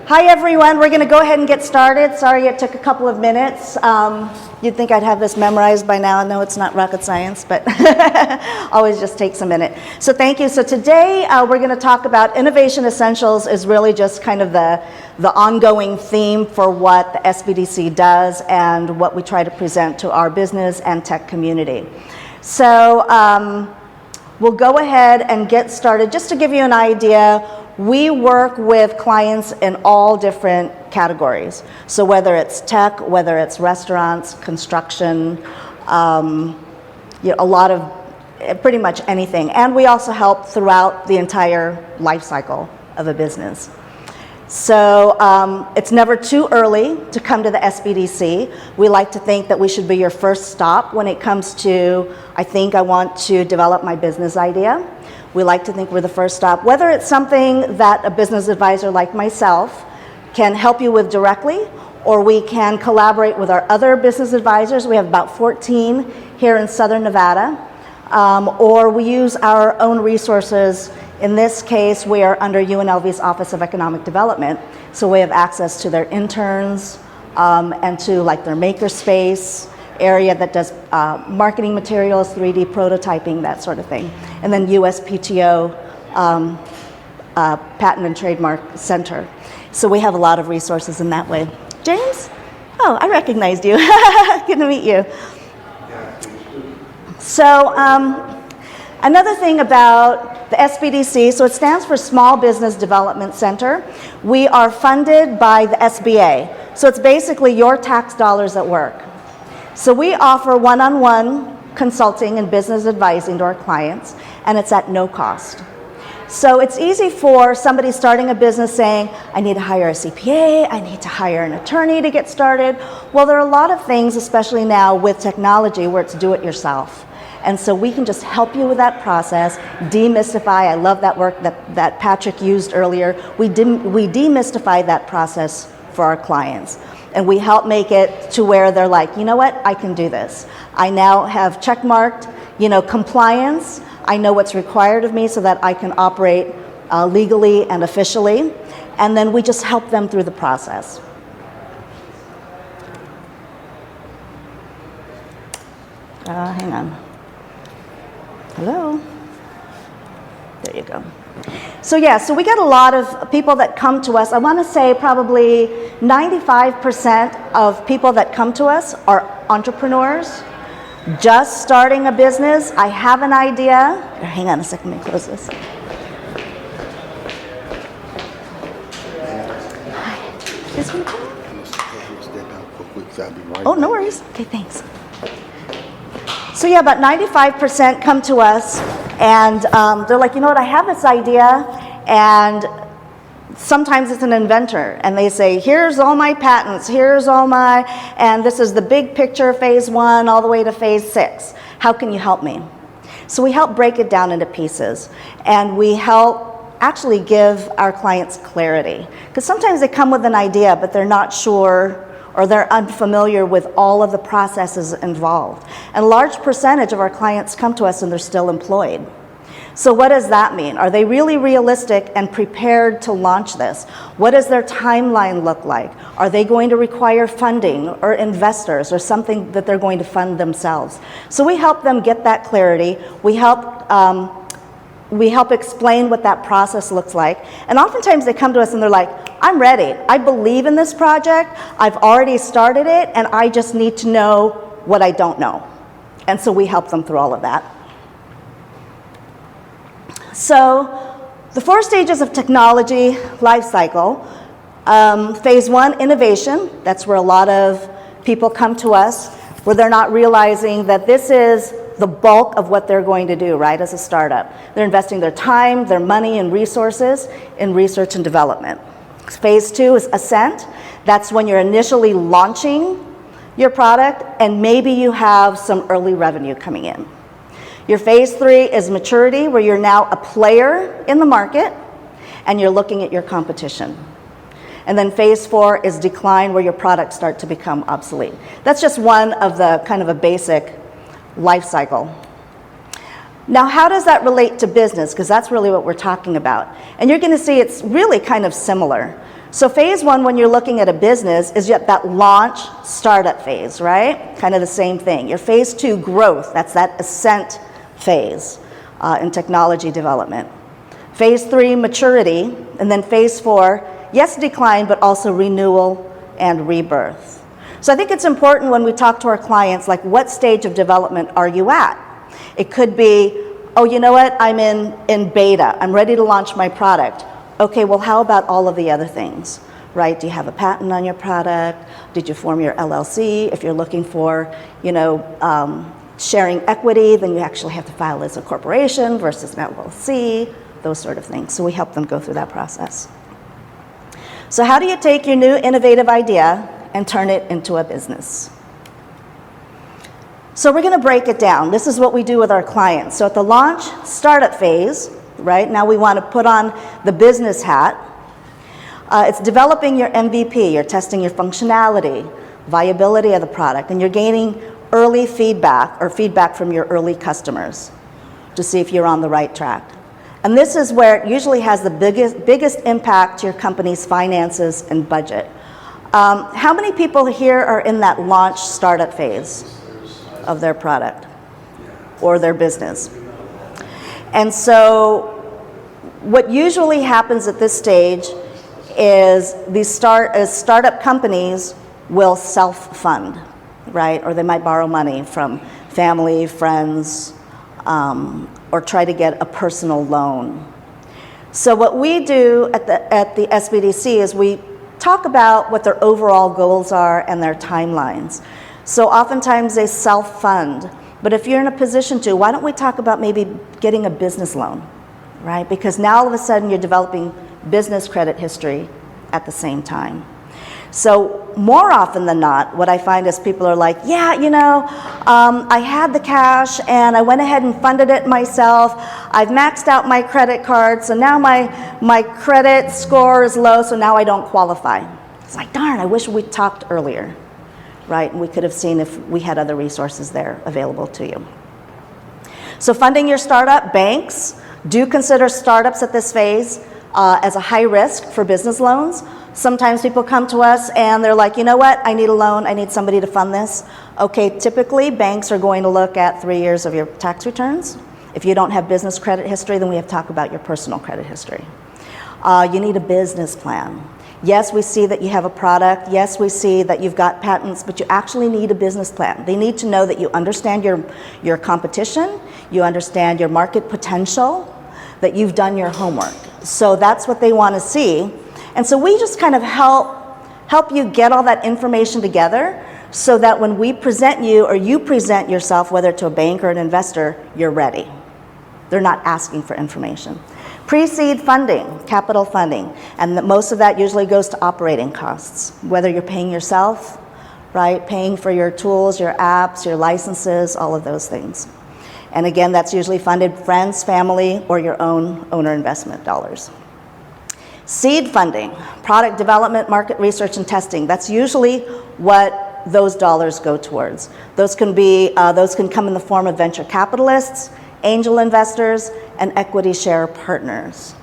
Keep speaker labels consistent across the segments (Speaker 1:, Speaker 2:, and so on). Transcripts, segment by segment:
Speaker 1: Hi everyone, we're going to go ahead and get started. Sorry it took a couple of minutes. You'd think I'd have this memorized by now. No, it's not rocket science, but always just takes a minute. So thank you. So today we're going to talk about Innovation Essentials is really just kind of the ongoing theme for what the SBDC does and what we try to present to our business and tech community. So we'll go ahead and get started. Just to give you an idea, we work with clients in all different categories. So whether it's tech, whether it's restaurants, construction, a lot of pretty much anything. And we also help throughout the entire life cycle of a business. So it's never too early to come to the SBDC. We like to think that we should be your first stop when it comes to, I want to develop my business idea. We like to think we're the first stop, whether it's something that a business advisor like myself can help you with directly, or we can collaborate with our other business advisors. We have about 14 here in Southern Nevada, or we use our own resources. In this case, we are under UNLV's Office of Economic Development, so we have access to their interns and to like their makerspace area that does marketing materials, 3D prototyping, that sort of thing. And then USPTO, Patent and Trademark Center. So we have a lot of resources in that way. James? Oh, I recognized you. Good to meet you. So another thing about the SBDC, so it stands for Small Business Development Center. We are funded by the SBA. So it's basically your tax dollars at work. So we offer one-on-one consulting and business advising to our clients, and it's at no cost. So it's easy for somebody starting a business saying, I need to hire a CPA, I need to hire an attorney to get started. Well, there are a lot of things, especially now with technology, where it's do it yourself. And so we can just help you with that process, demystify. I love that work that Patrick used earlier. We demystify that process for our clients. And we help make it to where they're like, you know what, I can do this. I now have checkmarked, compliance. I know what's required of me so that I can operate legally and officially. And then we just help them through the process. Hang on. Hello? There you go. So we get a lot of people that come to us. I want to say probably 95% of people that come to us are entrepreneurs, just starting a business. I have an idea. Hang on a second, let me close this. Hi. This one come? Oh, no worries. Okay, thanks. So about 95% come to us and they're like, you know what, I have this idea, and sometimes it's an inventor and they say, here's all my patents, and this is the big picture, phase 1 all the way to phase 6. How can you help me? So we help break it down into pieces, and we help actually give our clients clarity. Because sometimes they come with an idea, but they're not sure or they're unfamiliar with all of the processes involved. And a large percentage of our clients come to us and they're still employed. So what does that mean? Are they really realistic and prepared to launch this? What does their timeline look like? Are they going to require funding or investors or something that they're going to fund themselves? So we help them get that clarity. We help explain what that process looks like. And oftentimes they come to us and they're like, I'm ready. I believe in this project. I've already started it, and I just need to know what I don't know. And so we help them through all of that. So the 4 stages of technology life cycle. Phase 1, innovation. That's where a lot of people come to us, where they're not realizing that this is the bulk of what they're going to do, right, as a startup. They're investing their time, their money, and resources in research and development. Phase 2 is ascent. That's when you're initially launching your product, and maybe you have some early revenue coming in. Your phase 3 is maturity, where you're now a player in the market, and you're looking at your competition. And then phase 4 is decline, where your products start to become obsolete. That's just one of the kind of a basic life cycle. Now, how does that relate to business? Because that's really what we're talking about. And you're going to see it's really kind of similar. So phase one, when you're looking at a business, is yet that launch startup phase, right? Kind of the same thing. Your phase two, growth, that's that ascent phase in technology development. Phase three, maturity, and then phase four, yes, decline, but also renewal and rebirth. So I think it's important when we talk to our clients, like, what stage of development are you at? It could be, oh, you know what, I'm in beta, I'm ready to launch my product. Okay, well, how about all of the other things, right? Do you have a patent on your product? Did you form your LLC? If you're looking for, sharing equity, then you actually have to file as a corporation versus an LLC, those sort of things. So we help them go through that process. So how do you take your new innovative idea and turn it into a business? So we're going to break it down. This is what we do with our clients. So at the launch startup phase, right, now we want to put on the business hat. It's developing your MVP. You're testing your functionality, viability of the product, and you're gaining early feedback or feedback from your early customers to see if you're on the right track. And this is where it usually has the biggest impact to your company's finances and budget. How many people here are in that launch startup phase of their product or their business? And so what usually happens at this stage is these startup companies will self-fund, right? Or they might borrow money from family, friends, or try to get a personal loan. So what we do at the SBDC is we talk about what their overall goals are and their timelines. So oftentimes they self-fund. But if you're in a position to, why don't we talk about maybe getting a business loan, right? Because now all of a sudden you're developing business credit history at the same time. So more often than not, what I find is people are like, yeah, I had the cash and I went ahead and funded it myself. I've maxed out my credit card, so now my credit score is low, so now I don't qualify. It's like, darn, I wish we'd talked earlier. Right? And we could have seen if we had other resources there available to you. So funding your startup, banks do consider startups at this phase as a high risk for business loans. Sometimes people come to us and they're like, you know what, I need a loan, I need somebody to fund this. Okay, typically banks are going to look at 3 years of your tax returns. If you don't have business credit history, then we have to talk about your personal credit history. You need a business plan. Yes, we see that you have a product. Yes, we see that you've got patents, but you actually need a business plan. They need to know that you understand your competition, you understand your market potential, that you've done your homework. So that's what they want to see. And so we just kind of help you get all that information together so that when we present you or you present yourself, whether to a bank or an investor, you're ready. They're not asking for information. Pre-seed funding, capital funding, and most of that usually goes to operating costs, whether you're paying yourself, right, paying for your tools, your apps, your licenses, all of those things. And again, that's usually funded friends, family, or your own owner investment dollars. Seed funding, product development, market research, and testing. That's usually what those dollars go towards. Those can come in the form of venture capitalists, angel investors, and equity share partners.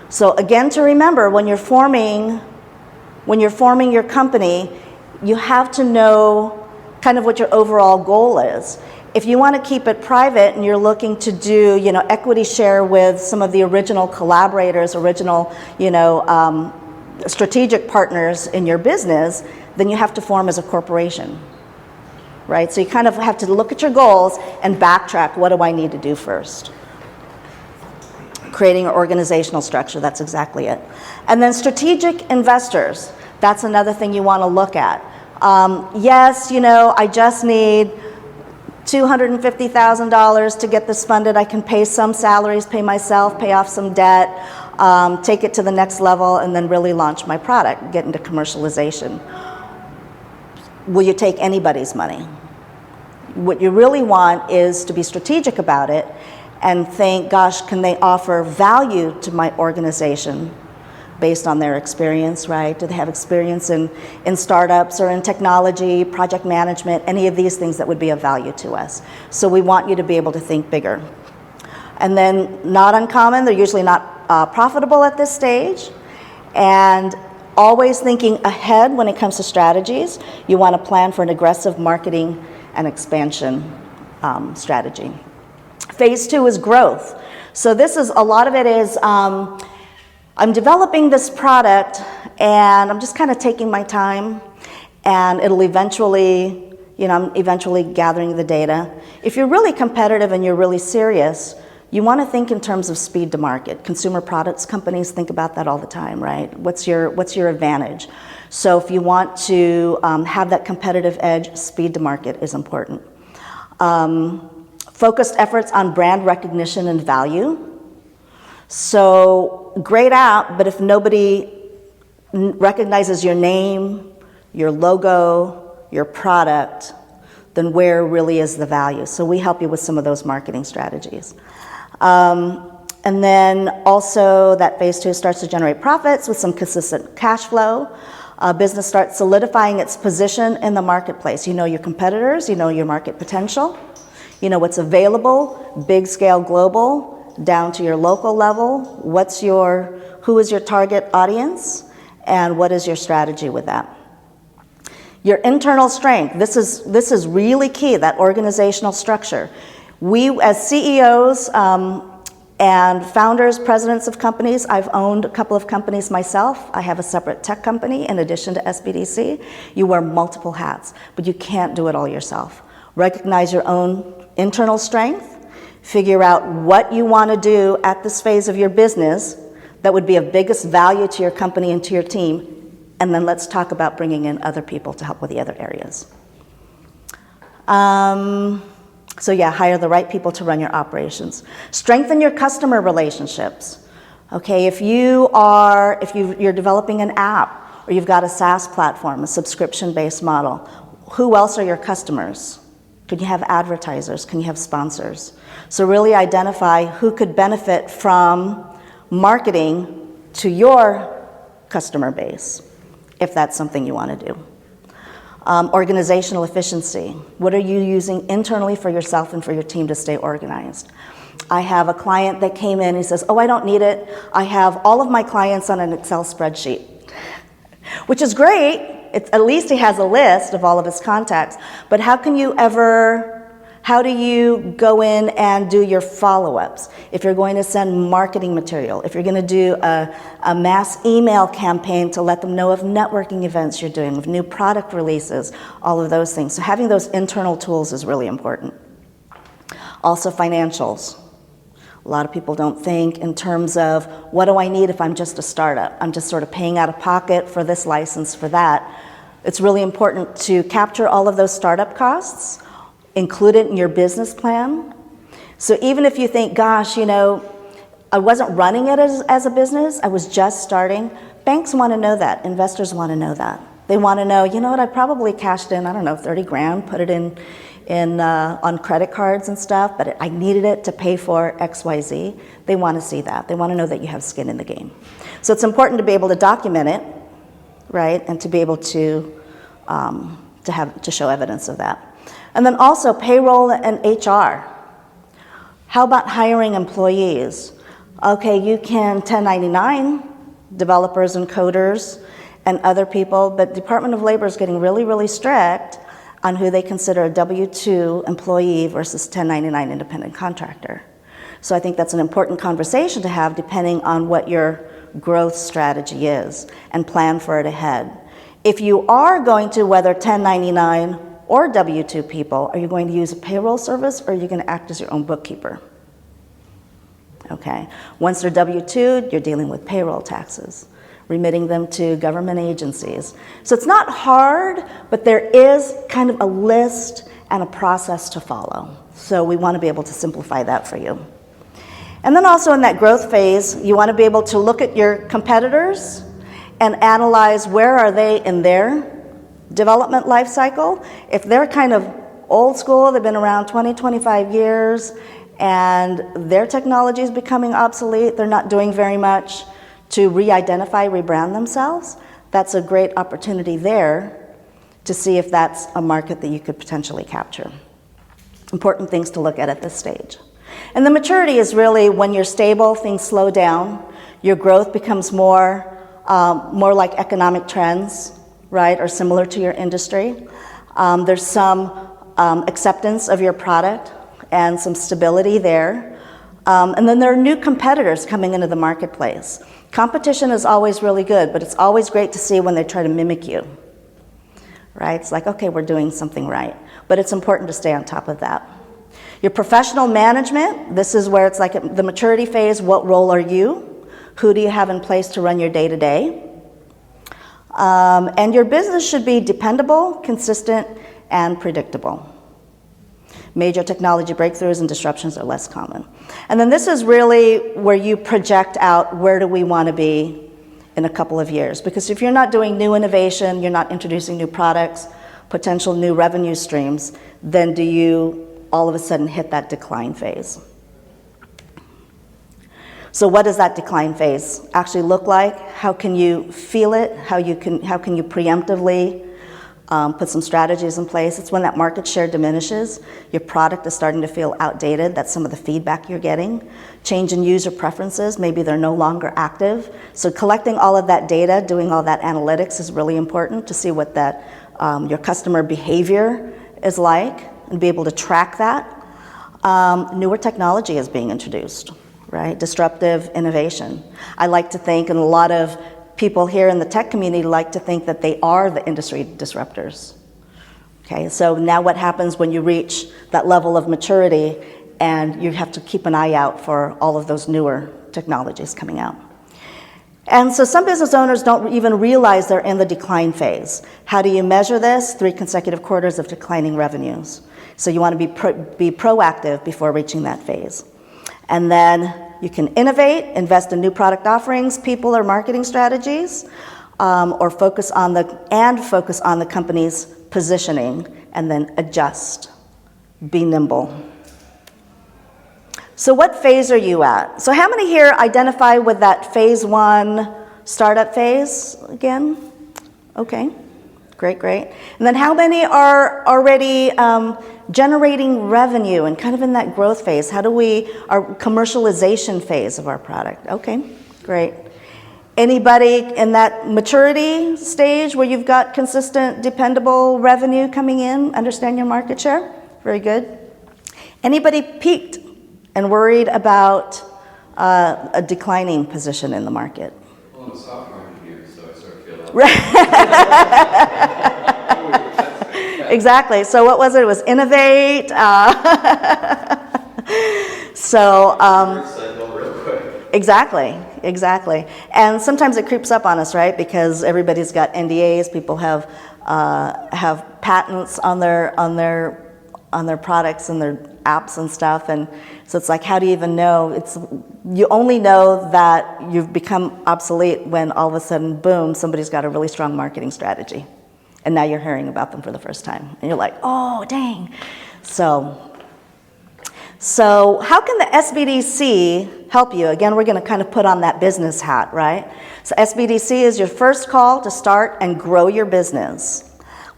Speaker 1: So again, to remember, when you're forming your company, you have to know kind of what your overall goal is. If you want to keep it private and you're looking to do, equity share with some of the original collaborators, strategic partners in your business, then you have to form as a corporation, right? So you kind of have to look at your goals and backtrack. What do I need to do first? Creating an organizational structure, that's exactly it. And then strategic investors, that's another thing you want to look at. Yes, I just need $250,000 to get this funded. I can pay some salaries, pay myself, pay off some debt, take it to the next level, and then really launch my product, get into commercialization. Will you take anybody's money? What you really want is to be strategic about it and think, gosh, can they offer value to my organization based on their experience, right? Do they have experience in startups or in technology, project management, any of these things that would be of value to us? So we want you to be able to think bigger. And then not uncommon, they're usually not profitable at this stage. And Always thinking ahead when it comes to strategies. You want to plan for an aggressive marketing and expansion strategy. Phase 2 is growth. So this is, a lot of it is, I'm developing this product and I'm just kind of taking my time, and it'll eventually, I'm eventually gathering the data. If you're really competitive and you're really serious, you want to think in terms of speed to market. Consumer products companies think about that all the time, right? What's your advantage? So if you want to have that competitive edge, speed to market is important. Focused efforts on brand recognition and value. So great app, but if nobody recognizes your name, your logo, your product, then where really is the value? So we help you with some of those marketing strategies. And then also that phase 2 starts to generate profits with some consistent cash flow. Business starts solidifying its position in the marketplace. You know your competitors, you know your market potential, you know what's available, big scale global, down to your local level. Who is your target audience, and what is your strategy with that? Your internal strength, this is really key, that organizational structure. We, as CEOs and founders, presidents of companies, I've owned a couple of companies myself. I have a separate tech company in addition to SBDC. You wear multiple hats, but you can't do it all yourself. Recognize your own internal strength, figure out what you want to do at this phase of your business that would be of biggest value to your company and to your team, and then let's talk about bringing in other people to help with the other areas. So yeah, hire the right people to run your operations. Strengthen your customer relationships. Okay, if you're developing an app, or you've got a SaaS platform, a subscription-based model, who else are your customers? Can you have advertisers? Can you have sponsors? So really identify who could benefit from marketing to your customer base, if that's something you want to do. Organizational efficiency. What are you using internally for yourself and for your team to stay organized? I have a client that came in, he says, oh, I don't need it. I have all of my clients on an Excel spreadsheet, which is great. At least he has a list of all of his contacts, but how do you go in and do your follow-ups? If you're going to send marketing material, if you're going to do a mass email campaign to let them know of networking events you're doing, of new product releases, all of those things. So having those internal tools is really important. Also financials. A lot of people don't think in terms of, what do I need if I'm just a startup? I'm just sort of paying out of pocket for this license, for that. It's really important to capture all of those startup costs, include it in your business plan. So even if you think, gosh, I wasn't running it as a business, I was just starting, banks want to know that, investors want to know that. They want to know, what, I probably cashed in, 30 grand, put it in on credit cards and stuff, but I needed it to pay for XYZ. They want to see that. They want to know that you have skin in the game. So it's important to be able to document it, right, and to be able to show evidence of that. And then also payroll and HR. How about hiring employees? Okay, you can 1099 developers and coders and other people, but Department of Labor is getting really, really strict on who they consider a W-2 employee versus 1099 independent contractor. So I think that's an important conversation to have depending on what your growth strategy is, and plan for it ahead. If you are going to, whether 1099 or W-2 people, are you going to use a payroll service, or are you going to act as your own bookkeeper? Okay. Once they're W-2'd, you're dealing with payroll taxes, remitting them to government agencies. So it's not hard, but there is kind of a list and a process to follow. So we want to be able to simplify that for you. And then also in that growth phase, you want to be able to look at your competitors and analyze where are they in their development life cycle. If they're kind of old school, they've been around 20, 25 years, and their technology is becoming obsolete, they're not doing very much to re-identify, rebrand themselves, that's a great opportunity there to see if that's a market that you could potentially capture. Important things to look at this stage. And the maturity is really when you're stable, things slow down, your growth becomes more more like economic trends, right, or similar to your industry. There's some acceptance of your product and some stability there. And then there are new competitors coming into the marketplace. Competition is always really good, but it's always great to see when they try to mimic you, right? It's like, okay, we're doing something right. But it's important to stay on top of that. Your professional management, this is where it's like the maturity phase. What role are you? Who do you have in place to run your day-to-day? And your business should be dependable, consistent, and predictable. Major technology breakthroughs and disruptions are less common. And then this is really where you project out where do we want to be in a couple of years. Because if you're not doing new innovation, you're not introducing new products, potential new revenue streams, then do you all of a sudden hit that decline phase? So what does that decline phase actually look like? How can you feel it? How can you preemptively put some strategies in place? It's when that market share diminishes, your product is starting to feel outdated. That's some of the feedback you're getting. Change in user preferences, maybe they're no longer active. So collecting all of that data, doing all that analytics is really important to see what that your customer behavior is like and be able to track that. Newer technology is being introduced, right? Disruptive innovation. I like to think, and a lot of people here in the tech community like to think that they are the industry disruptors. Okay, so now what happens when you reach that level of maturity and you have to keep an eye out for all of those newer technologies coming out? And so some business owners don't even realize they're in the decline phase. How do you measure this? 3 consecutive quarters of declining revenues. So you want to be proactive before reaching that phase. And then you can innovate, invest in new product offerings, people, or marketing strategies, or focus on the company's positioning, and then adjust. Be nimble. So what phase are you at? So how many here identify with that phase 1 startup phase again? Okay, great. And then how many are already generating revenue and kind of in that growth phase? Our commercialization phase of our product? Okay, great. Anybody in that maturity stage where you've got consistent, dependable revenue coming in, understand your market share? Very good. Anybody peaked and worried about a declining position in the market?
Speaker 2: Well, I'm a sophomore here, so I sort of feel that.
Speaker 1: Right. Exactly. So what was it? It was innovate.
Speaker 2: Real quick.
Speaker 1: Exactly. And sometimes it creeps up on us, right? Because everybody's got NDAs. People have patents on their products and their apps and stuff, and so it's like, how do you even know? You only know that you've become obsolete when all of a sudden, boom, somebody's got a really strong marketing strategy, and now you're hearing about them for the first time, and you're like, oh, dang. So how can the SBDC help you? Again, we're going to kind of put on that business hat, right? So SBDC is your first call to start and grow your business.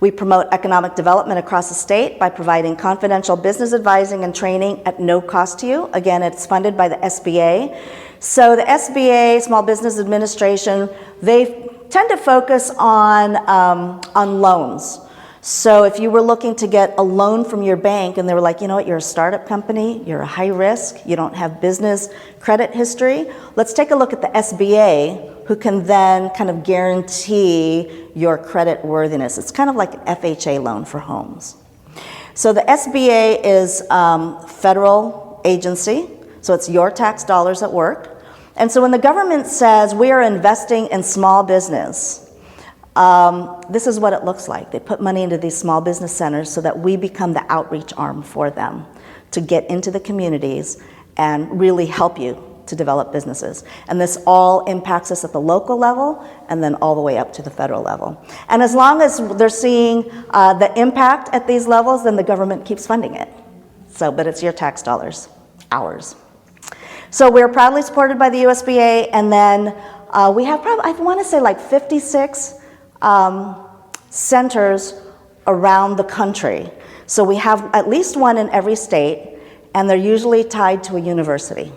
Speaker 1: We promote economic development across the state by providing confidential business advising and training at no cost to you. Again, it's funded by the SBA. So the SBA, Small Business Administration, they tend to focus on loans. So if you were looking to get a loan from your bank and they were like, you know what, you're a startup company, you're a high risk, you don't have business credit history, let's take a look at the SBA, who can then kind of guarantee your credit worthiness. It's kind of like an FHA loan for homes. So the SBA is federal agency, so it's your tax dollars at work. And so when the government says we are investing in small business, this is what it looks like. They put money into these small business centers so that we become the outreach arm for them to get into the communities and really help you to develop businesses. And this all impacts us at the local level and then all the way up to the federal level. And as long as they're seeing the impact at these levels, then the government keeps funding it. But it's your tax dollars, ours. So we're proudly supported by the USBA, and then we have probably, I want to say like 56 centers around the country. So we have at least one in every state, and they're usually tied to a university.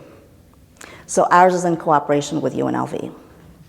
Speaker 1: So ours is in cooperation with UNLV.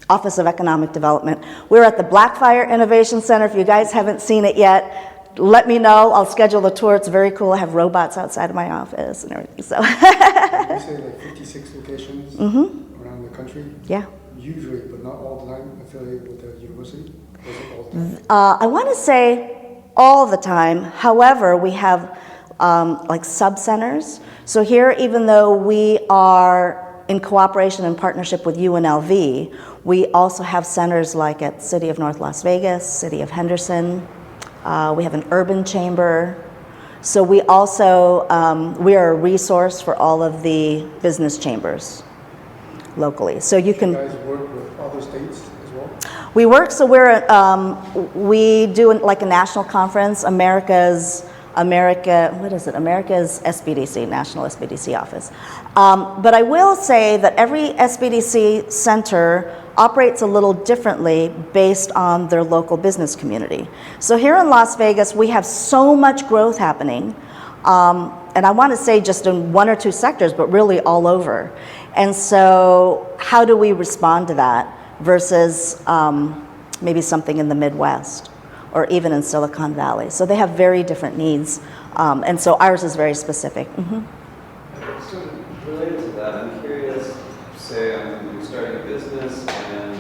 Speaker 1: Office of Economic Development. We're at the Blackfire Innovation Center. If you guys haven't seen it yet, let me know. I'll schedule the tour. It's very cool. I have robots outside of my office and everything. So.
Speaker 3: You say like 56 locations around the country?
Speaker 1: Yeah.
Speaker 3: Usually, but not all the time, affiliated with the university? Or is it all the time?
Speaker 1: I want to say all the time. However, we have like sub-centers. So here, even though we are in cooperation and partnership with UNLV, we also have centers like at City of North Las Vegas, City of Henderson. We have an urban chamber. So we also, we are a resource for all of the business chambers locally. So you can.
Speaker 3: You guys work with other states as well?
Speaker 1: We work, so we do like a national conference, America's SBDC, National SBDC Office. But I will say that every SBDC center operates a little differently based on their local business community. So here in Las Vegas, we have so much growth happening, and I want to say just in one or two sectors, but really all over. And so how do we respond to that versus maybe something in the Midwest or even in Silicon Valley? So they have very different needs, and so ours is very specific.
Speaker 2: So related to that, I'm curious, say I'm starting a business and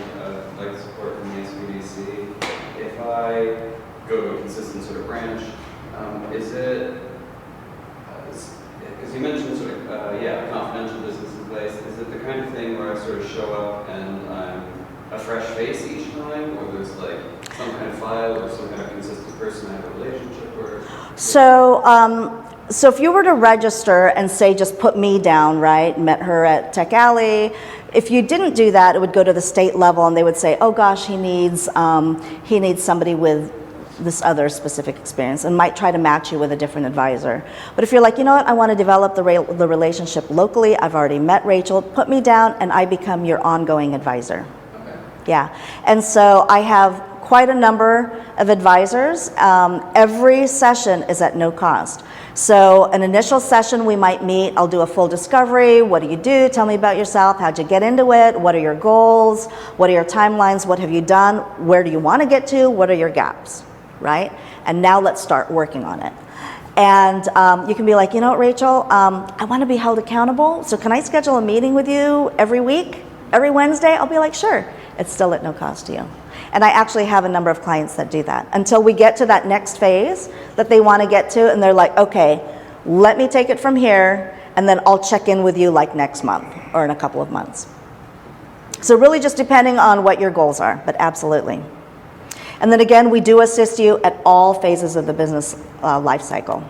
Speaker 2: like support from the SBDC. If I go to a consistent sort of branch, is it, because you mentioned sort of, a confidential business in place, is it the kind of thing where I sort of show up and I'm a fresh face each time, or there's like some kind of file or some kind of consistent person I have a relationship or?
Speaker 1: So if you were to register and say, just put me down, right, met her at Tech Alley, if you didn't do that, it would go to the state level and they would say, oh gosh, he needs somebody with this other specific experience, and might try to match you with a different advisor. But if you're like, you know what, I want to develop the relationship locally, I've already met Rachel, put me down and I become your ongoing advisor.
Speaker 2: Okay.
Speaker 1: Yeah, and so I have quite a number of advisors. Every session is at no cost. So an initial session we might meet, I'll do a full discovery. What do you do? Tell me about yourself. How'd you get into it? What are your goals? What are your timelines? What have you done? Where do you want to get to? What are your gaps, right? And now let's start working on it. And you can be like, you know what, Rachel, I want to be held accountable. So can I schedule a meeting with you every week, every Wednesday? I'll be like, sure. It's still at no cost to you. And I actually have a number of clients that do that until we get to that next phase that they want to get to, and they're like, okay, let me take it from here, and then I'll check in with you like next month or in a couple of months. So really just depending on what your goals are, but absolutely. And then again, we do assist you at all phases of the business life cycle.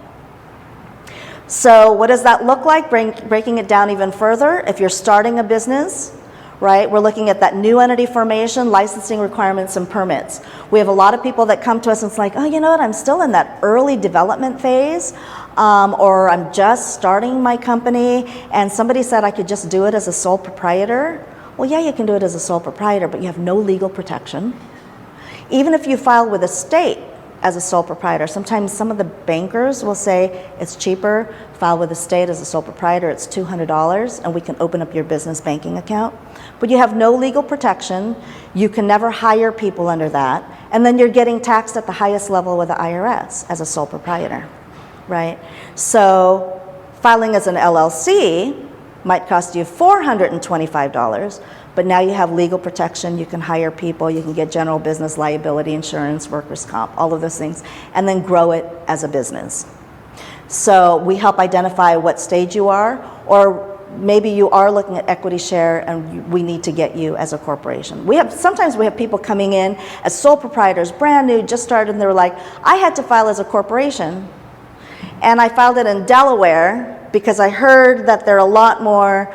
Speaker 1: So what does that look like? Breaking it down even further. If you're starting a business, right, we're looking at that new entity formation, licensing requirements, and permits. We have a lot of people that come to us and it's like, oh, you know what, I'm still in that early development phase, or I'm just starting my company, and somebody said I could just do it as a sole proprietor. Well, yeah, you can do it as a sole proprietor, but you have no legal protection. Even if you file with a state as a sole proprietor, sometimes some of the bankers will say it's cheaper, file with the state as a sole proprietor, it's $200, and we can open up your business banking account. But you have no legal protection, you can never hire people under that, and then you're getting taxed at the highest level with the IRS as a sole proprietor, right? So filing as an LLC might cost you $425, but now you have legal protection, you can hire people, you can get general business liability insurance, workers' comp, all of those things, and then grow it as a business. So we help identify what stage you are, or maybe you are looking at equity share and we need to get you as a corporation. Sometimes we have people coming in as sole proprietors, brand new, just started, and they were like, I had to file as a corporation, and I filed it in Delaware because I heard that they're a lot more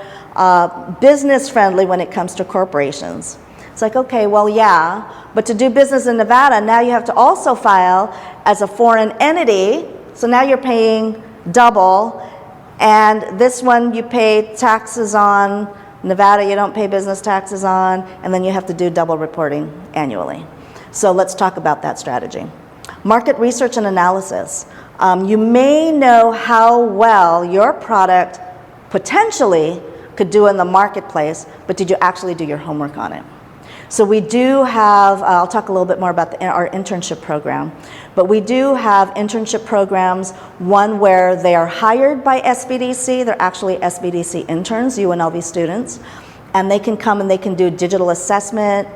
Speaker 1: business friendly when it comes to corporations. It's like, okay, well, yeah, but to do business in Nevada, now you have to also file as a foreign entity, so now you're paying double, and this one you pay taxes on, Nevada you don't pay business taxes on, and then you have to do double reporting annually. So let's talk about that strategy. Market research and analysis. You may know how well your product potentially could do in the marketplace, but did you actually do your homework on it? So we do have, I'll talk a little bit more about our internship program, but we do have internship programs, one where they are hired by SBDC, they're actually SBDC interns, UNLV students, and they can come and they can do digital assessment,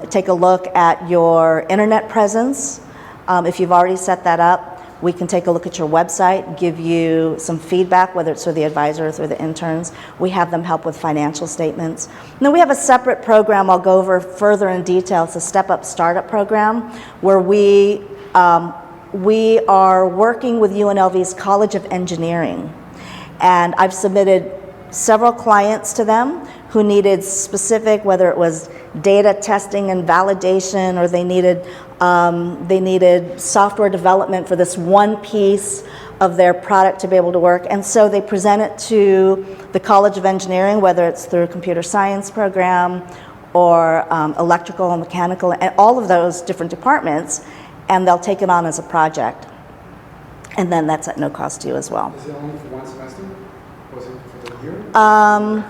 Speaker 1: take a look at your internet presence. If you've already set that up, we can take a look at your website, give you some feedback, whether it's through the advisor or through the interns. We have them help with financial statements. And then we have a separate program I'll go over further in detail. It's a Step Up Startup program where we are working with UNLV's College of Engineering. And I've submitted several clients to them who needed specific, whether it was data testing and validation, or they needed software development for this one piece of their product to be able to work. And so they present it to the College of Engineering, whether it's through a computer science program or electrical and mechanical, and all of those different departments, and they'll take it on as a project. And then that's at no cost to you as well.
Speaker 3: Is it only for one semester? Was it for the year?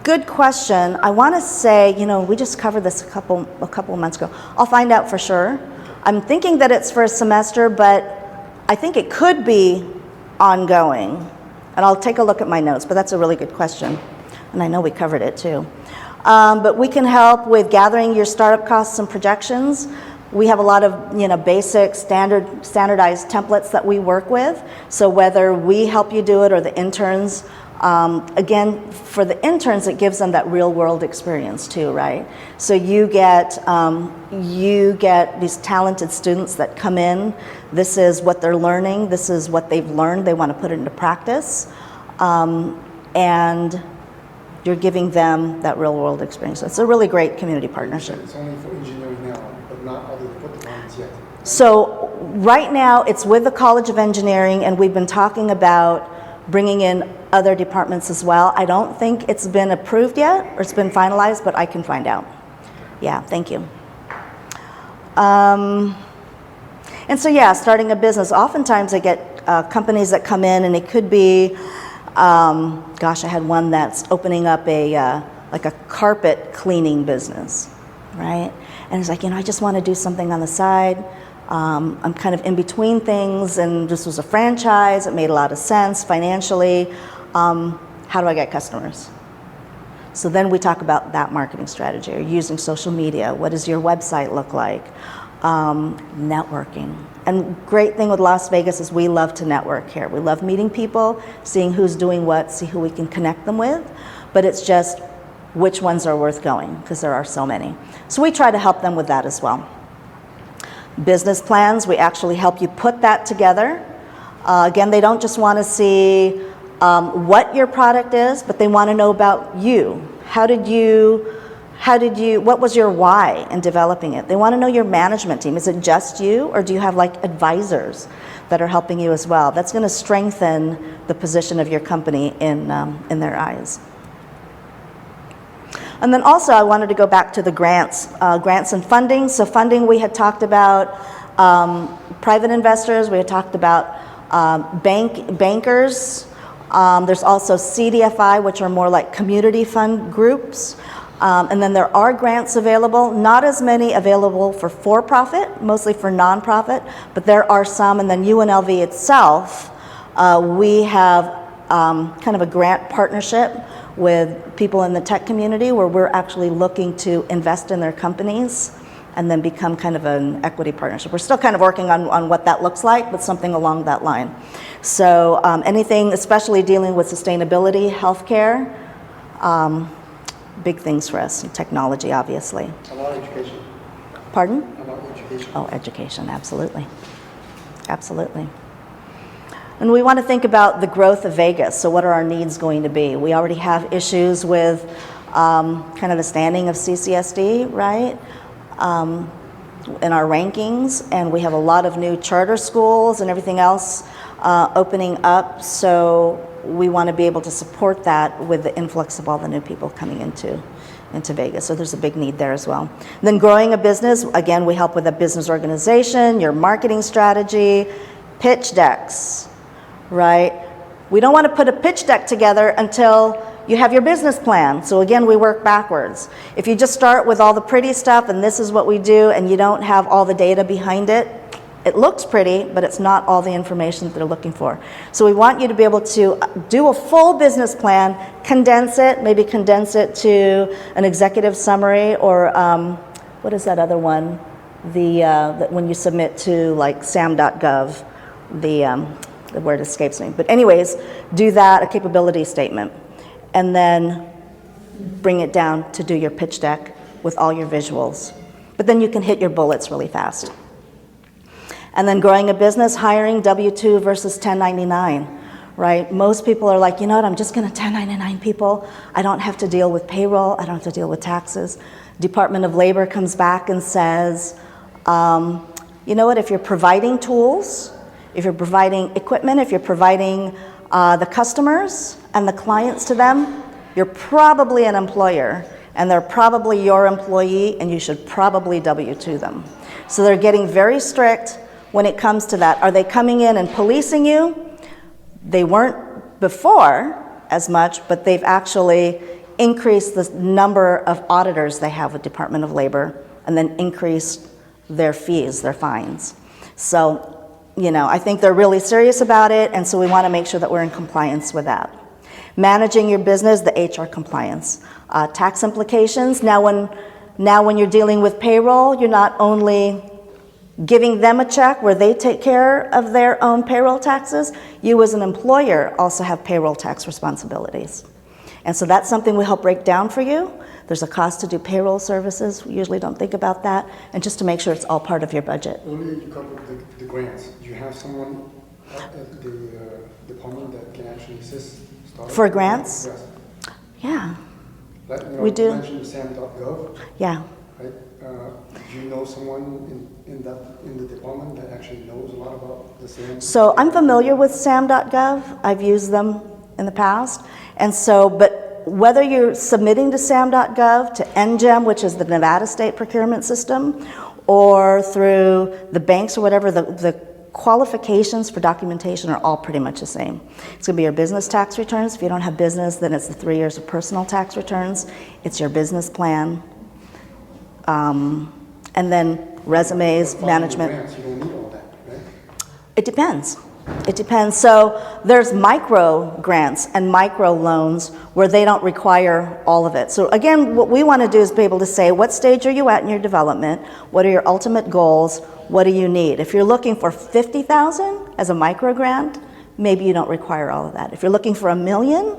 Speaker 1: Good question. I want to say, we just covered this a couple of months ago. I'll find out for sure. I'm thinking that it's for a semester, but I think it could be ongoing. And I'll take a look at my notes, but that's a really good question. And I know we covered it too. But we can help with gathering your startup costs and projections. We have a lot of basic standardized templates that we work with. So whether we help you do it or the interns, again, for the interns, it gives them that real world experience too, right? So you get these talented students that come in. This is what they're learning. This is what they've learned. They want to put it into practice. And you're giving them that real world experience. So it's a really great community partnership.
Speaker 3: It's only for engineering now, but not all the departments yet.
Speaker 1: So right now it's with the College of Engineering, and we've been talking about bringing in other departments as well. I don't think it's been approved yet or it's been finalized, but I can find out. Yeah, thank you. And so yeah, starting a business. Oftentimes I get companies that come in, and it could be, gosh, I had one that's opening up like a carpet cleaning business, right? And it's like, I just want to do something on the side. I'm kind of in between things, and this was a franchise. It made a lot of sense financially. How do I get customers? So then we talk about that marketing strategy, or using social media. What does your website look like? Networking. And great thing with Las Vegas is we love to network here. We love meeting people, seeing who's doing what, see who we can connect them with. But it's just which ones are worth going, because there are so many. So we try to help them with that as well. Business plans, we actually help you put that together. Again, they don't just want to see what your product is, but they want to know about you. What was your why in developing it? They want to know your management team. Is it just you, or do you have like advisors that are helping you as well? That's going to strengthen the position of your company in their eyes. And then also I wanted to go back to the grants and funding. So funding, we had talked about private investors, we had talked about bankers. There's also CDFI, which are more like community fund groups. And then there are grants available, not as many available for-profit, mostly for nonprofit, but there are some. And then UNLV itself, we have kind of a grant partnership with people in the tech community where we're actually looking to invest in their companies and then become kind of an equity partnership. We're still kind of working on what that looks like, but something along that line. So anything, especially dealing with sustainability, healthcare, big things for us, and technology, obviously.
Speaker 3: About education.
Speaker 1: Pardon?
Speaker 3: About education.
Speaker 1: Oh, education, absolutely. Absolutely. And we want to think about the growth of Vegas. So what are our needs going to be? We already have issues with kind of the standing of CCSD, right? In our rankings, and we have a lot of new charter schools and everything else opening up. So we want to be able to support that with the influx of all the new people coming into Vegas. So there's a big need there as well. And then growing a business, again, we help with a business organization, your marketing strategy, pitch decks, right? We don't want to put a pitch deck together until you have your business plan. So again, we work backwards. If you just start with all the pretty stuff and this is what we do and you don't have all the data behind it, it looks pretty, but it's not all the information that they're looking for. So we want you to be able to do a full business plan, condense it, maybe condense it to an executive summary or what is that other one? That when you submit to like sam.gov, the word escapes me. But anyways, do that, a capability statement, and then bring it down to do your pitch deck with all your visuals. But then you can hit your bullets really fast. And then growing a business, hiring W-2 versus 1099, right? Most people are like, you know what, I'm just gonna 1099 people. I don't have to deal with payroll, I don't have to deal with taxes. Department of Labor comes back and says, you know what, if you're providing tools, if you're providing equipment, if you're providing the customers and the clients to them, you're probably an employer and they're probably your employee and you should probably W-2 them. So they're getting very strict when it comes to that. Are they coming in and policing you? They weren't before as much, but they've actually increased the number of auditors they have with Department of Labor and then increased their fees, their fines. So, you know, I think they're really serious about it, and so we want to make sure that we're in compliance with that. Managing your business, the HR compliance. Tax implications, now when you're dealing with payroll, you're not only giving them a check where they take care of their own payroll taxes, you as an employer also have payroll tax responsibilities. And so that's something we help break down for you. There's a cost to do payroll services. We usually don't think about that. And just to make sure it's all part of your budget.
Speaker 3: Earlier you covered the grants. Do you have someone at the department that can actually assist?
Speaker 1: For grants?
Speaker 3: Yes.
Speaker 1: Yeah.
Speaker 3: Like, you know,
Speaker 1: We do.
Speaker 3: You mentioned sam.gov.
Speaker 1: Yeah.
Speaker 3: Right? Do you know someone in the department that actually knows a lot about the SAM?
Speaker 1: So I'm familiar with sam.gov. I've used them in the past. And so, but whether you're submitting to sam.gov, to NGEM, which is the Nevada State Procurement System, or through the banks or whatever, the qualifications for documentation are all pretty much the same. It's going to be your business tax returns. If you don't have business, then it's the 3 years of personal tax returns. It's your business plan. And then resumes, management.
Speaker 3: Grants, you don't need all that, right?
Speaker 1: It depends. It depends. So there's micro grants and micro loans where they don't require all of it. So again, what we want to do is be able to say, what stage are you at in your development? What are your ultimate goals? What do you need? If you're looking for $50,000 as a micro grant, maybe you don't require all of that. If you're looking for $1 million,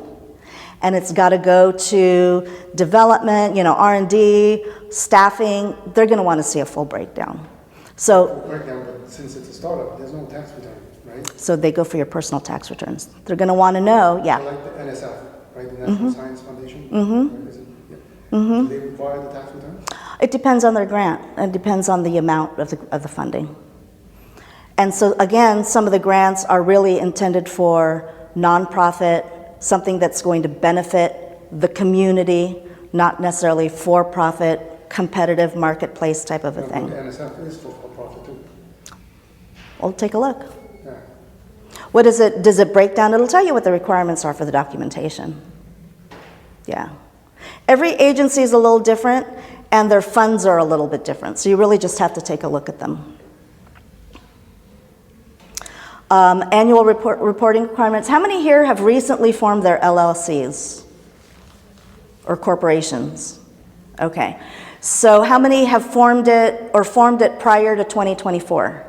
Speaker 1: and it's got to go to development, you know, R&D, staffing, they're going to want to see a full breakdown. So,
Speaker 3: Breakdown, but since it's a startup, there's no tax return, right?
Speaker 1: so they go for your personal tax returns. They're going to want to know,
Speaker 3: So
Speaker 1: yeah.
Speaker 3: like the NSF, right? The National Science Foundation. Mm-hmm. Do they require the tax return?
Speaker 1: It depends on their grant. It depends on the amount of the funding. And so again, some of the grants are really intended for nonprofit, something that's going to benefit the community, not necessarily for-profit, competitive marketplace type of a
Speaker 3: No,
Speaker 1: thing.
Speaker 3: but NSF is for profit too.
Speaker 1: Well, take a look.
Speaker 3: Yeah.
Speaker 1: What is it, does it break down? It'll tell you what the requirements are for the documentation. Yeah. Every agency is a little different, and their funds are a little bit different, so you really just have to take a look at them. Annual reporting requirements. How many here have recently formed their LLCs or corporations? Okay. So how many have formed it or formed it prior to 2024?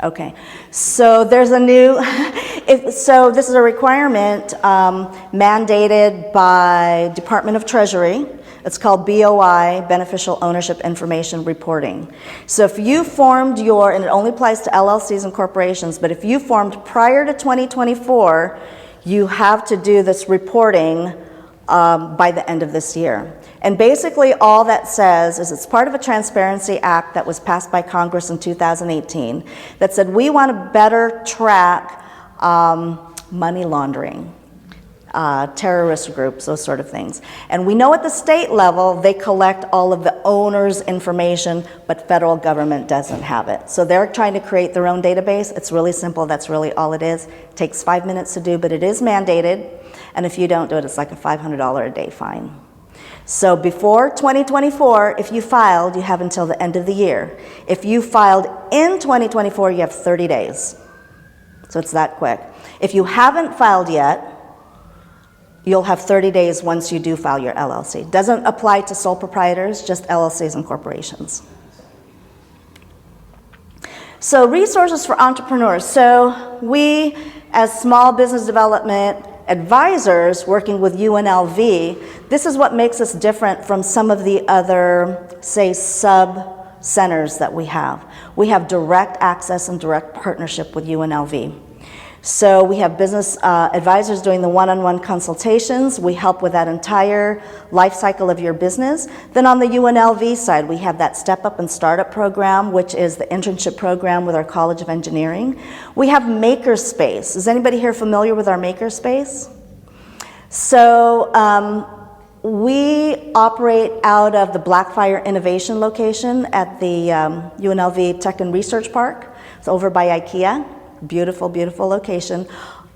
Speaker 1: Okay. So there's a new, so this is a requirement mandated by Department of Treasury. It's called BOI, Beneficial Ownership Information Reporting. So if you formed your, and it only applies to LLCs and corporations, but if you formed prior to 2024, you have to do this reporting by the end of this year. And basically all that says is it's part of a Transparency Act that was passed by Congress in 2018 that said we want to better track money laundering. Terrorist groups, those sort of things. And we know at the state level, they collect all of the owner's information, but federal government doesn't have it. So they're trying to create their own database. It's really simple. That's really all it is. It takes 5 minutes to do, but it is mandated. And if you don't do it, it's like a $500 a day fine. So before 2024, if you filed, you have until the end of the year. If you filed in 2024, you have 30 days. So it's that quick. If you haven't filed yet, you'll have 30 days once you do file your LLC. Doesn't apply to sole proprietors, just LLCs and corporations. So resources for entrepreneurs. So we, as small business development advisors working with UNLV, this is what makes us different from some of the other, say, sub-centers that we have. We have direct access and direct partnership with UNLV. So we have business advisors doing the one-on-one consultations. We help with that entire life cycle of your business. Then on the UNLV side, we have that Step Up and Startup program, which is the internship program with our College of Engineering. We have Makerspace. Is anybody here familiar with our Makerspace? So we operate out of the Blackfire Innovation location at the UNLV Tech and Research Park. It's over by IKEA. Beautiful, beautiful location.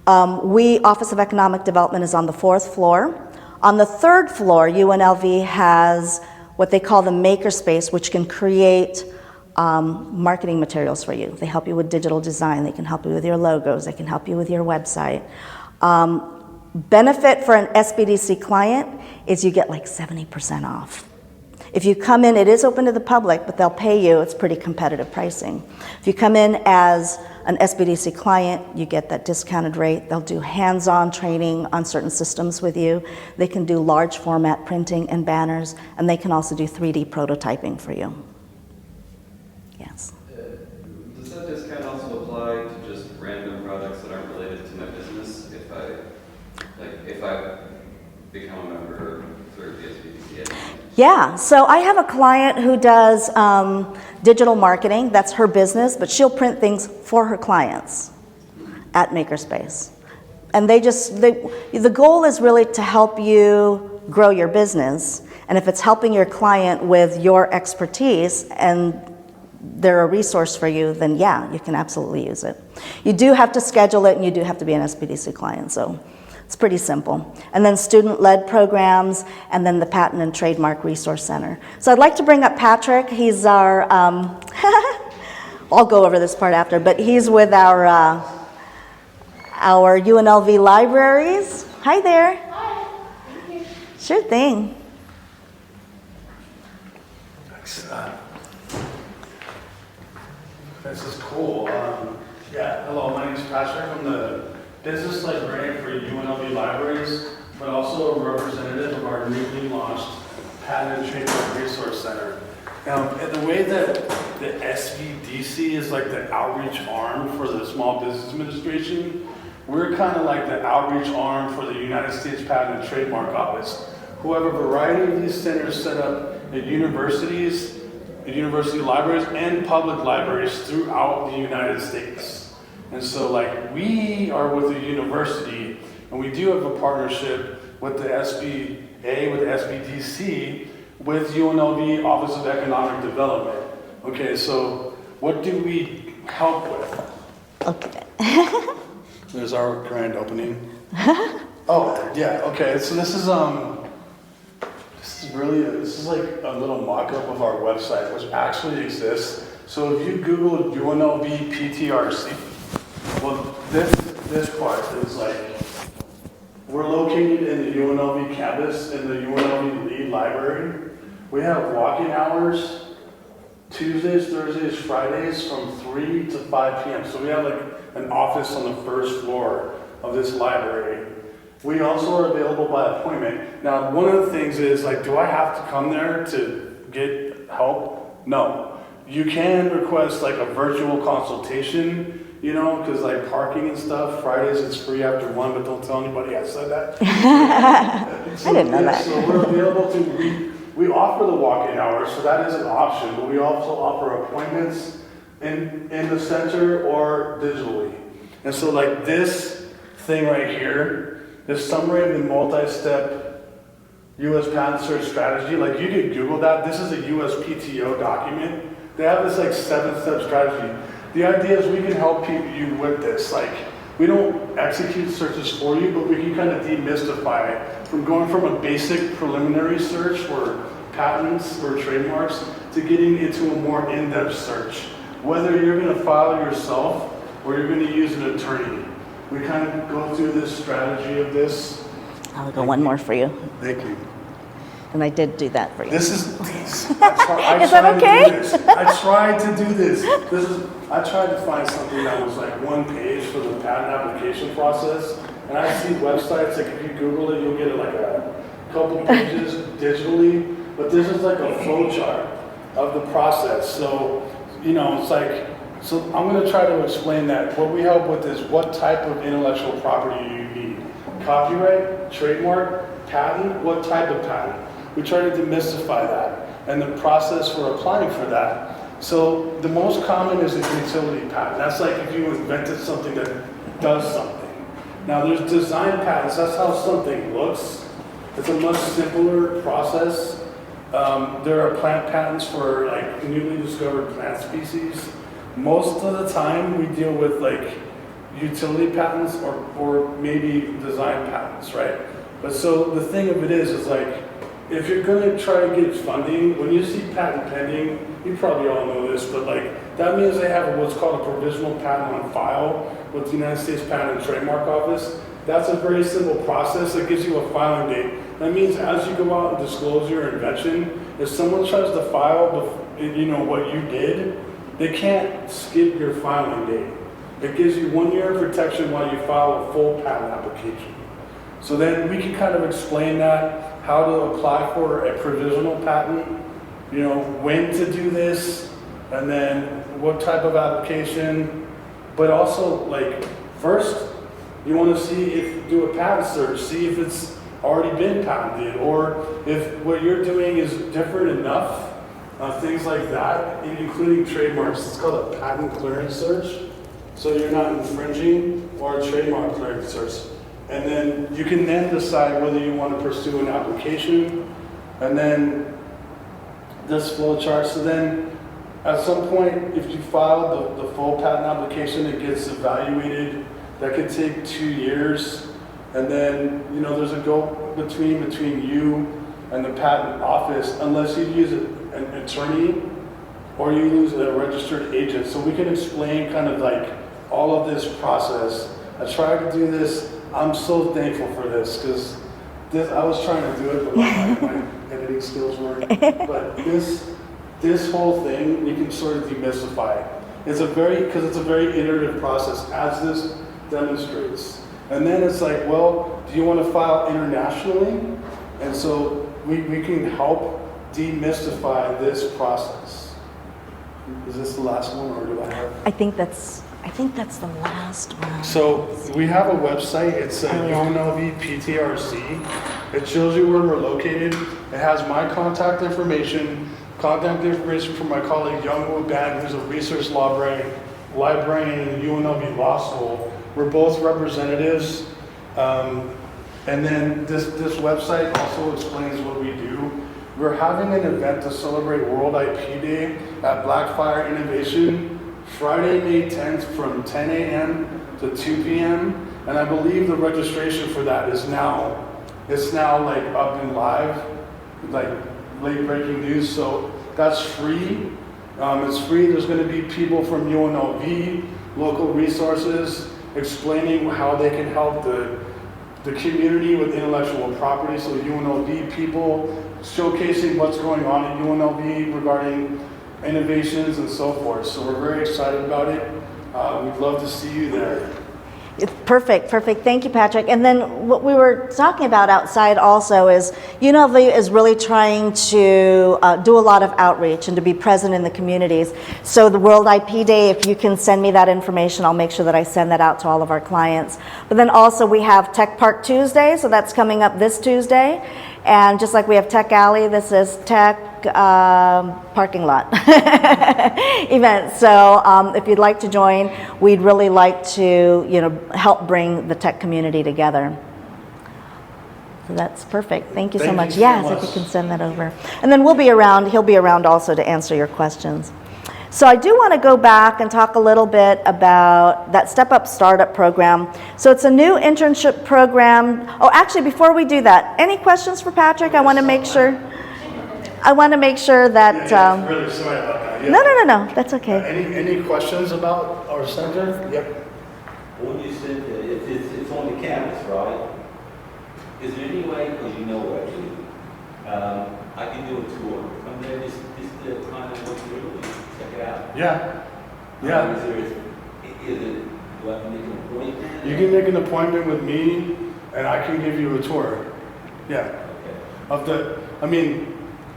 Speaker 1: Office of Economic Development is on the 4th floor. On the 3rd floor, UNLV has what they call the Makerspace, which can create marketing materials for you. They help you with digital design. They can help you with your logos. They can help you with your website. Benefit for an SBDC client is you get like 70% off. If you come in, it is open to the public, but they'll pay you. It's pretty competitive pricing. If you come in as an SBDC client, you get that discounted rate. They'll do hands-on training on certain systems with you. They can do large format printing and banners, and they can also do 3D prototyping for you. Yes.
Speaker 2: Does that discount also apply to just random projects that aren't related to my business? If I become a member through the SBDC?
Speaker 1: Yeah, so I have a client who does digital marketing. That's her business, but she'll print things for her clients at Makerspace. And the goal is really to help you grow your business. And if it's helping your client with your expertise and they're a resource for you, then yeah, you can absolutely use it. You do have to schedule it and you do have to be an SBDC client, so it's pretty simple. And then student-led programs, and then the Patent and Trademark Resource Center. So I'd like to bring up Patrick. He's our, I'll go over this part after, but he's with our UNLV libraries. Hi there.
Speaker 4: Hi. Thank you.
Speaker 1: Sure thing.
Speaker 5: Thanks. This is cool. Hello, my name is Patrick. I'm the business librarian for UNLV Libraries, but also a representative of our newly launched Patent and Trademark Resource Center. Now, the way that the SBDC is like the outreach arm for the Small Business Administration, we're kind of like the outreach arm for the United States Patent and Trademark Office, who have a variety of these centers set up at universities, at university libraries, and public libraries throughout the United States. And so like we are with the university, and we do have a partnership with the SBA, with the SBDC, with UNLV Office of Economic Development. Okay, so what do we help with?
Speaker 1: Okay.
Speaker 5: There's our grand opening. Oh, yeah, okay, so this is like a little mock-up of our website, which actually exists. So if you Google UNLV PTRC, well, this part is like, we're located in the UNLV campus in the UNLV Lead Library. We have walk-in hours Tuesdays, Thursdays, Fridays from 3 to 5 p.m. So we have like an office on the first floor of this library. We also are available by appointment. Now, one of the things is like, do I have to come there to get help? No. You can request like a virtual consultation, you know, because like parking and stuff, Fridays it's free after 1, but don't tell anybody I said that.
Speaker 1: I didn't know that.
Speaker 5: So we're available we offer the walk-in hours, so that is an option, but we also offer appointments in the center or digitally. And so like this thing right here, this summary of the multi-step U.S. patent search strategy, like you could Google that. This is a USPTO document. They have this like 7-step strategy. The idea is we can help you with this. Like We don't execute searches for you, but we can kind of demystify from going from a basic preliminary search for patents or trademarks to getting into a more in-depth search. Whether you're going to file yourself or you're going to use an attorney. We kind of go through this strategy of this.
Speaker 1: I'll go one more for you.
Speaker 5: Thank you.
Speaker 1: And I did do that for you.
Speaker 5: This is.
Speaker 1: Is that okay?
Speaker 5: I tried to do this. I tried to find something that was like one page for the patent application process. And I see websites, like if you Google it, you'll get like a couple pages digitally. But this is like a flow chart of the process. So, it's like, so I'm going to try to explain that. What we help with is what type of intellectual property you need. Copyright, trademark, patent, what type of patent? We try to demystify that and the process for applying for that. So the most common is a utility patent. That's like if you invented something that does something. Now there's design patents. That's how something looks. It's a much simpler process. There are plant patents for like newly discovered plant species. Most of the time we deal with like utility patents or maybe design patents, right? But so the thing of it is like, if you're gonna try to get funding, when you see patent pending, you probably all know this, but like, that means they have what's called a provisional patent on file with the United States Patent and Trademark Office. That's a very simple process that gives you a filing date. That means as you go out and disclose your invention, if someone tries to file what you did, they can't skip your filing date. It gives you 1 year of protection while you file a full patent application. So then we can kind of explain that, how to apply for a provisional patent, when to do this, and then what type of application. But also, like, first, you want to do a patent search, see if it's already been patented, or if what you're doing is different enough, things like that, including trademarks. It's called a patent clearance search. So you're not infringing, or a trademark clearance search. And then you can then decide whether you want to pursue an application, and then this flow chart. So then at some point, if you file the full patent application, it gets evaluated. That could take 2 years. And then, there's a go-between between you and the patent office, unless you use an attorney or you use a registered agent. So we can explain kind of like all of this process. I tried to do this. I'm so thankful for this because I was trying to do it, but my editing skills weren't. But this whole thing, you can sort of demystify. Because it's a very iterative process, as this demonstrates. And then it's like, well, do you want to file internationally? And so we can help demystify this process. Is this the last one, or do I have?
Speaker 1: I think that's the last one.
Speaker 5: So we have a website. It's UNLV PTRC. It shows you where we're located. It has my contact information from my colleague Youngwoo Bang, who's a research librarian in UNLV Law School. We're both representatives. And then this website also explains what we do. We're having an event to celebrate World IP Day at Blackfire Innovation, Friday, May 10th from 10 a.m. to 2 p.m. And I believe the registration for that is now like up and live, like late breaking news. So that's free. It's free. There's going to be people from UNLV, local resources, explaining how they can help the community with intellectual property. So UNLV people showcasing what's going on at UNLV regarding innovations and so forth. So we're very excited about it. We'd love to see you there.
Speaker 1: It's perfect. Thank you, Patrick. And then what we were talking about outside also is UNLV is really trying to do a lot of outreach and to be present in the communities. So the World IP Day, if you can send me that information, I'll make sure that I send that out to all of our clients. But then also we have Tech Park Tuesday, so that's coming up this Tuesday. And just like we have Tech Alley, this is Tech parking lot event. So if you'd like to join, we'd really like to help bring the tech community together. So that's perfect. Thank you so much.
Speaker 5: So
Speaker 1: yes,
Speaker 5: much.
Speaker 1: if you can send that over. And then we'll be around, he'll be around also to answer your questions. So I do want to go back and talk a little bit about that Step Up Startup program. So it's a new internship program. Oh, actually, before we do that, any questions for Patrick? I want to make sure. That.
Speaker 5: Really sorry about that. Yeah.
Speaker 1: No. That's okay.
Speaker 5: Any questions about our center? Yep.
Speaker 4: When you said that it's on the campus, right? Is there any way, because you know what to do, I can do a tour from there, just to kind of look through and check it out?
Speaker 5: Yeah.
Speaker 4: Is it, do I have to make an appointment?
Speaker 5: You can make an appointment with me, and I can give you a tour. Yeah.
Speaker 4: Okay.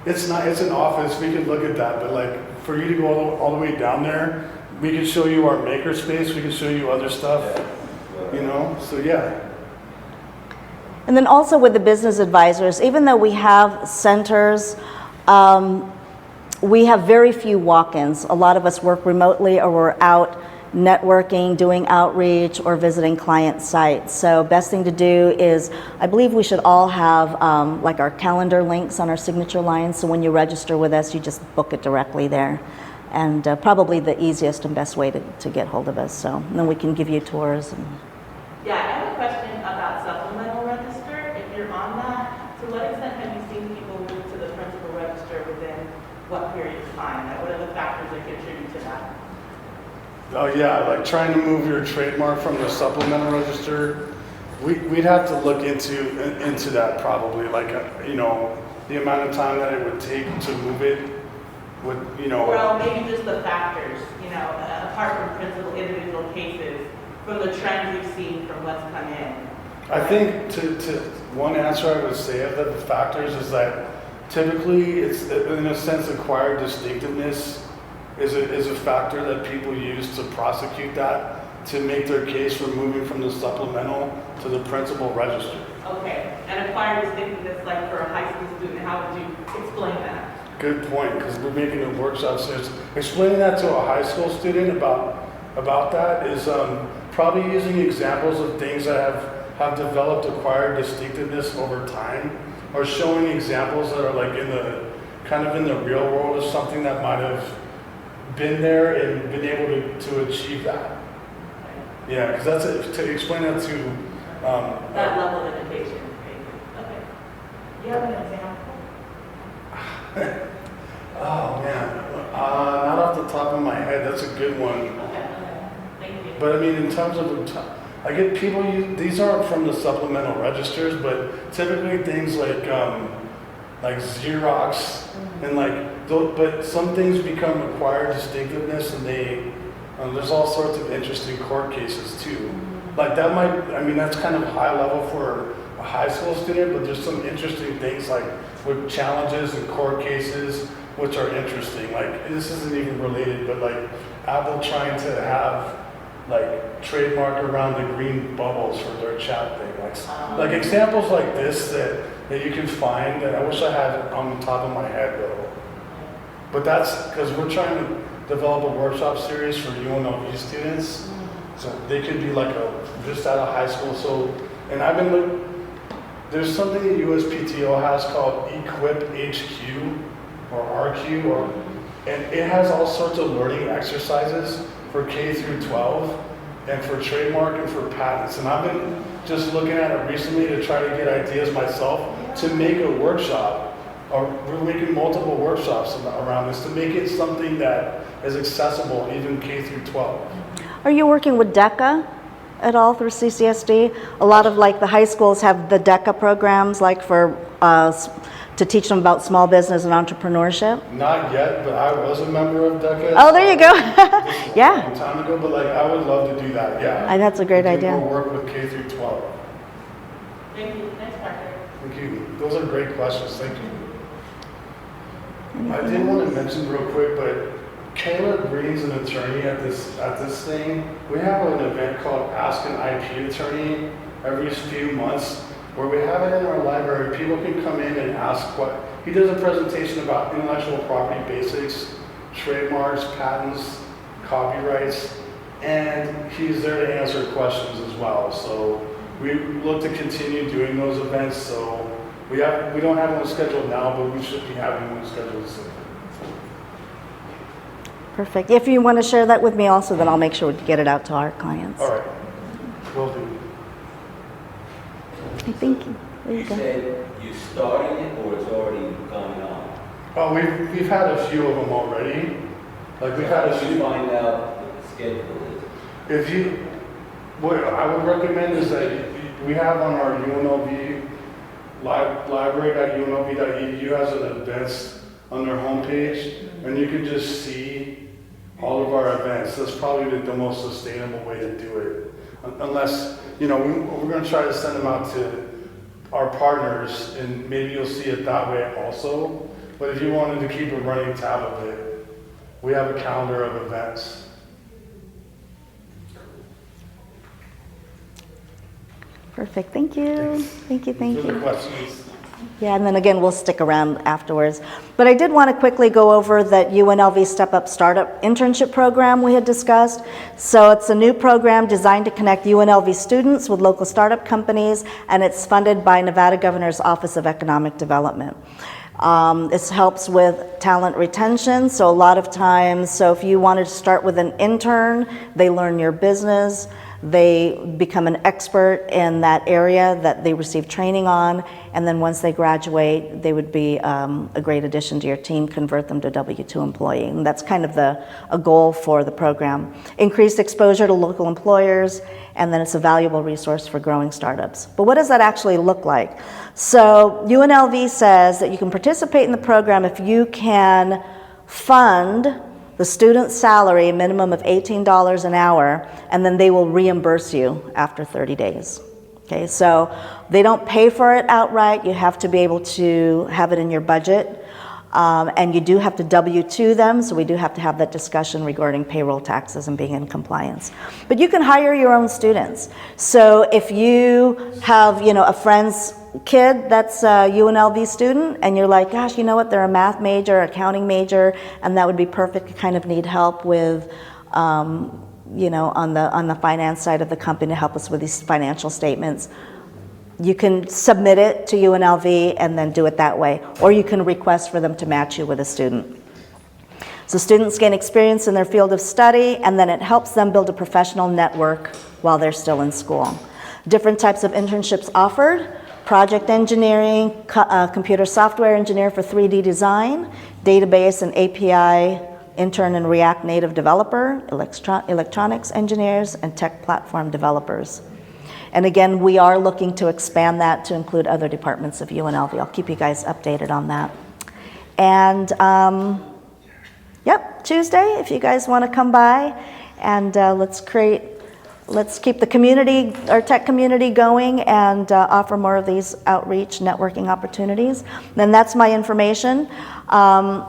Speaker 5: It's an office, we could look at that, but like, for you to go all the way down there, we could show you our maker space, we could show you other stuff, so yeah.
Speaker 1: And then also with the business advisors, even though we have centers, we have very few walk-ins. A lot of us work remotely or we're out networking, doing outreach, or visiting client sites. So best thing to do is, I believe we should all have like our calendar links on our signature lines, so when you register with us, you just book it directly there. And probably the easiest and best way to get hold of us. So and then we can give you tours.
Speaker 6: Yeah, I have a question about supplemental register. If you're on that, to what extent have you seen people move to the principal register within what period of time? Like, what are the factors that contribute to that?
Speaker 5: Oh yeah, like trying to move your trademark from the supplemental register, we'd have to look into that probably, like, the amount of time that it would take to move it would,
Speaker 6: Well, maybe just the factors, apart from principal individual cases, from the trends you've seen from what's come in.
Speaker 5: I think to one answer I would say of the factors is that typically it's, in a sense, acquired distinctiveness is a factor that people use to prosecute that, to make their case for moving from the supplemental to the principal register.
Speaker 6: Okay, and acquired distinctiveness, like for a high school student, how would you explain that?
Speaker 5: Good point, because we're making a workshop series. Explaining that to a high school student about that is probably using examples of things that have developed acquired distinctiveness over time, or showing examples that are like in the real world of something that might have been there and been able to achieve that. Yeah, because that's it. To explain that to
Speaker 6: That level of education. Okay. Do you have an example?
Speaker 5: oh man, not off the top of my head. That's a good one.
Speaker 6: Okay. Thank you.
Speaker 5: But I mean, in terms of, I get people use, these aren't from the supplemental registers, but typically things like Xerox and but some things become acquired distinctiveness, and there's all sorts of interesting court cases too. Like that's kind of high level for a high school student, but there's some interesting things like with challenges and court cases, which are interesting. Like, this isn't even related, but like Apple trying to have like trademark around the green bubbles for their chat thing. Like examples like this that you can find, and I wish I had it on the top of my head though. But that's because we're trying to develop a workshop series for UNLV students. So they could be like just out of high school. So, and I've been there's something that USPTO has called Equip HQ or RQ, and it has all sorts of learning exercises for K through 12 and for trademark and for patents. And I've been just looking at it recently to try to get ideas myself to make a workshop, or we're making multiple workshops around this to make it something that is accessible even K through 12.
Speaker 1: Are you working with DECA at all through CCSD? A lot of like the high schools have the DECA programs, like for to teach them about small business and entrepreneurship.
Speaker 5: Not yet, but I was a member of DECA.
Speaker 1: Oh, there you go. Yeah.
Speaker 5: A long time ago, but like I would love to do that. Yeah.
Speaker 1: That's a great
Speaker 5: Do
Speaker 1: idea.
Speaker 5: more work with K through 12.
Speaker 6: Thank you. Next part.
Speaker 5: Thank you. Those are great questions. Thank you. I did want to mention real quick, but Kayla Green's an attorney at this thing. We have an event called Ask an IP Attorney every few months, where we have it in our library. People can come in and ask he does a presentation about intellectual property basics, trademarks, patents, copyrights, and he's there to answer questions as well. So we look to continue doing those events. So we don't have one scheduled now, but we should be having one scheduled soon.
Speaker 1: Perfect. If you want to share that with me also, then I'll make sure to get it out to our clients.
Speaker 5: All right, will do.
Speaker 1: Okay, thank you. There you
Speaker 4: You
Speaker 1: go.
Speaker 4: said you're starting it or it's already going on?
Speaker 5: Oh, we've had a few of them already. Like we've had a
Speaker 4: How do you
Speaker 5: few.
Speaker 4: find out what the schedule is?
Speaker 5: If you, what I would recommend is that we have on our UNLV library.unlv.edu has an events on their homepage, and you can just see all of our events. That's probably the most sustainable way to do it. Unless, you know, we're going to try to send them out to our partners, and maybe you'll see it that way also. But if you wanted to keep a running tab of it, we have a calendar of events.
Speaker 1: Perfect. Thank you. Thank you. Thank
Speaker 5: Further
Speaker 1: you.
Speaker 5: questions?
Speaker 1: Yeah, and then again, we'll stick around afterwards. But I did want to quickly go over that UNLV Step Up Startup Internship Program we had discussed. So it's a new program designed to connect UNLV students with local startup companies, and it's funded by Nevada Governor's Office of Economic Development. This helps with talent retention. So a lot of times, so if you wanted to start with an intern, they learn your business. They become an expert in that area that they receive training on, and then once they graduate, they would be a great addition to your team, convert them to a W-2 employee. And that's kind of a goal for the program. Increased exposure to local employers, and then it's a valuable resource for growing startups. But what does that actually look like? So UNLV says that you can participate in the program if you can fund the student's salary, a minimum of $18 an hour, and then they will reimburse you after 30 days. Okay, so they don't pay for it outright. You have to be able to have it in your budget. And you do have to W-2 them, so we do have to have that discussion regarding payroll taxes and being in compliance. But you can hire your own students. So if you have, you know, a friend's kid that's a UNLV student, and you're like, gosh, you know what, they're a math major, accounting major, and that would be perfect, you kind of need help with, you know, on the finance side of the company to help us with these financial statements. You can submit it to UNLV and then do it that way, or you can request for them to match you with a student. So students gain experience in their field of study, and then it helps them build a professional network while they're still in school. Different types of internships offered: project engineering, computer software engineer for 3D design, database and API intern and React Native developer, electronics engineers, and tech platform developers. And again, we are looking to expand that to include other departments of UNLV. I'll keep you guys updated on that. And yep, Tuesday, if you guys want to come by, and let's keep the community, our tech community going, and offer more of these outreach networking opportunities. Then that's my information.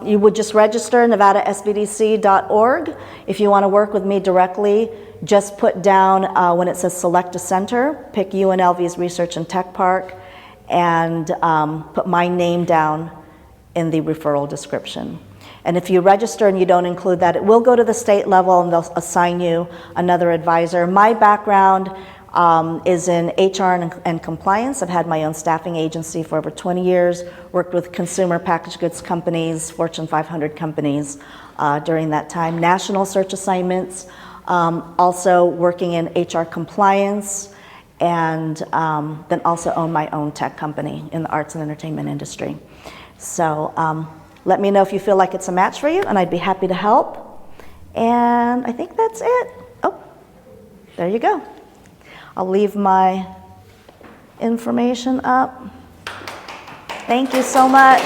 Speaker 1: You would just register nevadasbdc.org. If you want to work with me directly, just put down when it says select a center, pick UNLV's Research and Tech Park, and put my name down in the referral description. And if you register and you don't include that, it will go to the state level and they'll assign you another advisor. My background is in HR and compliance. I've had my own staffing agency for over 20 years, worked with consumer packaged goods companies, Fortune 500 companies during that time, national search assignments, also working in HR compliance, and then also own my own tech company in the arts and entertainment industry. So let me know if you feel like it's a match for you, and I'd be happy to help. And I think that's it. Oh, there you go. I'll leave my information up. Thank you so much.